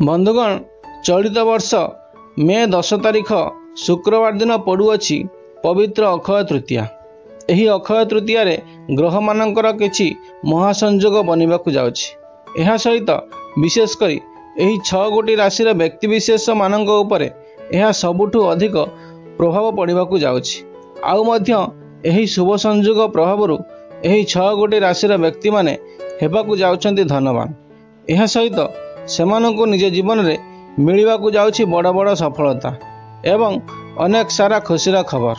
बंधुगण चलित वर्ष मे 10 तारिख शुक्रवार दिन पड़ुअछि पवित्र अक्षय तृतीया। एही अक्षय तृतीया रे ग्रह मानकर किछि महासंयोग बनिबाकु जाउछि। एहा सहित विशेष करी एही 6 गोटी राशि व्यक्ति विशेष मानक उपरे एहा सबुठु अधिक प्रभाव पड़िबाकु जाउछि। आउ मध्य एही शुभ संयोग प्रभावरु एही 6 गोटी राशि व्यक्ति माने हेबाकु जाउछन्ति धनवान। एहा सहित सेमानंकु निज जीवन रे मिलिबाकु जाउछि बड़ बड़ सफलता एवं अनेक सारा खुशीर खबर।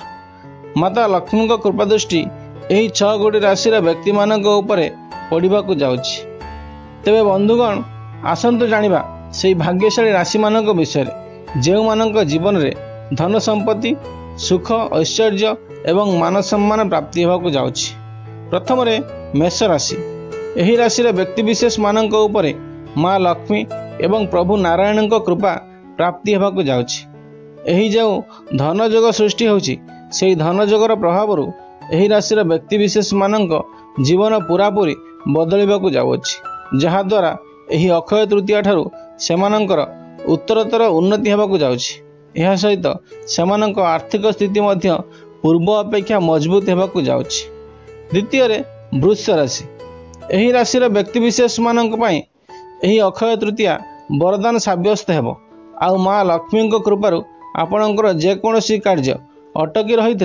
माता लक्ष्मी कृपा दृष्टि एही 6 गोटी राशि व्यक्ति मानक उपरे पड़िबाकु जाउछि। तेबे बंधुगण आसंतु जानिबा सेही भाग्यशाली राशि मानक विषय जेउ मानक जीवन रे धन संपत्ति सुख ऐश्वर्य एवं मान सम्मान प्राप्ति हेबाकु जाउछि। प्रथम रे मेष राशि। एही राशि व्यक्ति विशेष मानक उपरे माँ लक्ष्मी एवं प्रभु नारायण कृपा प्राप्ति हेबाकु जाउछि। एही जो धन जोग सृष्टि होछि सेही धन जोगर प्रभावरु एही राशि व्यक्ति विशेष मानक जीवन पूरापूरी बदलिबाकु जाउछि, जहा द्वारा एही अक्षय तृतीया ठारू सेमानंकर उत्तरोत्तर उन्नति हेबाकु जाउछि। एहा सहित सेमानंक आर्थिक स्थिति मध्य पूर्व अपेक्षा मजबूत हेबाकु जाउछि। द्वितीय रे वृष राशि। एही राशि व्यक्ति विशेष मानक पई एही अक्षय तृतीया वरदान साब्यस्त हेबो। आउ माँ लक्ष्मी कृपारु आपणकर जेकोसी कार्य अटकी रही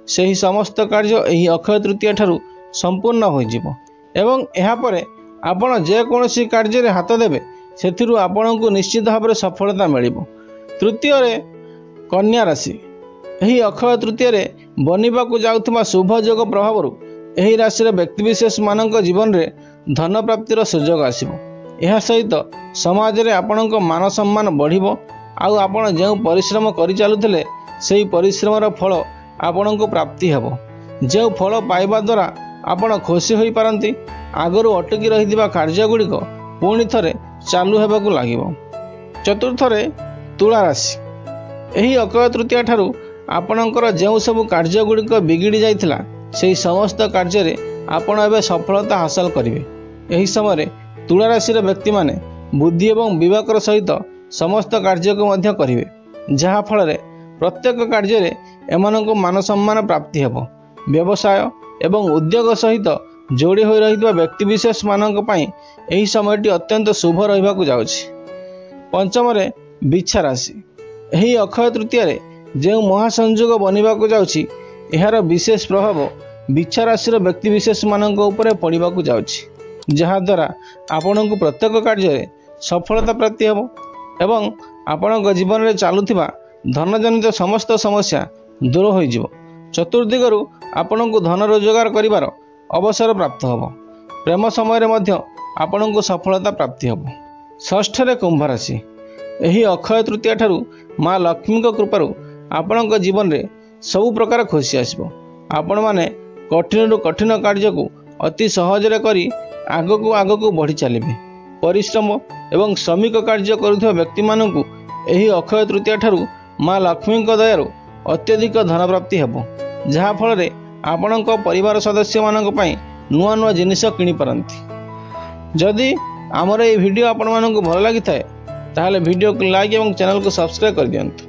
सेही समस्त कार्य एही अक्षय तृतीया ठारू संपूर्ण होइजिबो एवं एहा परे आपण जेकोसी कार्य रे हाथ देबे सेथिरु आपणकु निश्चित भाव सफलता मिलिबो। तृतीय रे कन्या राशि। एही अक्षय तृतीया रे बनिबाकु जाउथबा शुभ योग प्रभावरु एही राशि व्यक्ति विशेष मानक जीवन रे धन प्राप्तिर सुयोग आसिबो। एहा सहित समाज रे आपणक मान सम्मान बढ़िबो। आउ आपण जे परिश्रम करि चालुथिले सेही परिश्रमर फल आपणको प्राप्ति हेबो। जे फल पाइबा द्वारा आपण खुशी होई पारंती आगरु अटकी रहिदिबा कार्य गुड़िक पुणी थरे चालू हेबाकु लागिबो। चतुर्थ रे तुला राशि। एही अक्षय तृतीया ठारू आपणकर जे सब कार्य गुड़िक बिगिड़ी जाइथिला सेही समस्त कार्य रे आपण एबे सफलता हासिल करिवे। एही समय तुला राशि व्यक्ति माने बुद्धि एवं विवेकर सहित समस्त कार्य को मध्य करिवे, जहा फल रे प्रत्येक कार्य रे एमानंको मान सम्मान प्राप्ति हेबो। व्यवसाय एवं उद्योग सहित जोड़ी होई रहितबा व्यक्ति विशेष मानक पई एही समयटी अत्यंत शुभ रहिबाकु जाउछि। पंचम रे बिच्छा राशि। एही अक्षय तृतीया रे जे महासंयोग बनिबाकु जाउछि एहार विशेष प्रभाव बिच्छा राशि व्यक्ति विशेष मानक उपरे पड़िबाकु जाउछि, जहा द्वारा आपणको प्रत्येक कार्य सफलता प्राप्ति हेबो एवं आपण जीवन में चलुथिबा धनजनित समस्त समस्या दूर हो जिवो। चतुर्दिगरु आपणको धन रोजगार करिवार अवसर प्राप्त हेबो। प्रेम समय मध्य आपणको सफलता प्राप्ति हेबो। षष्ठ रे कुंभ राशि। एही अक्षय तृतीया ठारू माँ लक्ष्मी कृपारु आपणको जीवन में सब प्रकार खुशी आसिबो। आपण माने कठिन कठिन कार्य को अति सहज रे करी आगको बढ़ी चलिए। परिश्रम एवं श्रमिक कार्य करुଥିବା व्यक्ति मानकु एही अक्षय तृतीया ठारू माँ लक्ष्मी दयारु अत्यधिक धन प्राप्ति हेबो, जहा फल रे आपणक परिवार सदस्य मानक पई नुआ नुआ जिनिस किनि पारंती। जदि आमर ए वीडियो आपण मानकु भल लागि थाए ताहाले वीडियो को लाइक एवं चैनल को सब्सक्राइब कर दियंतु।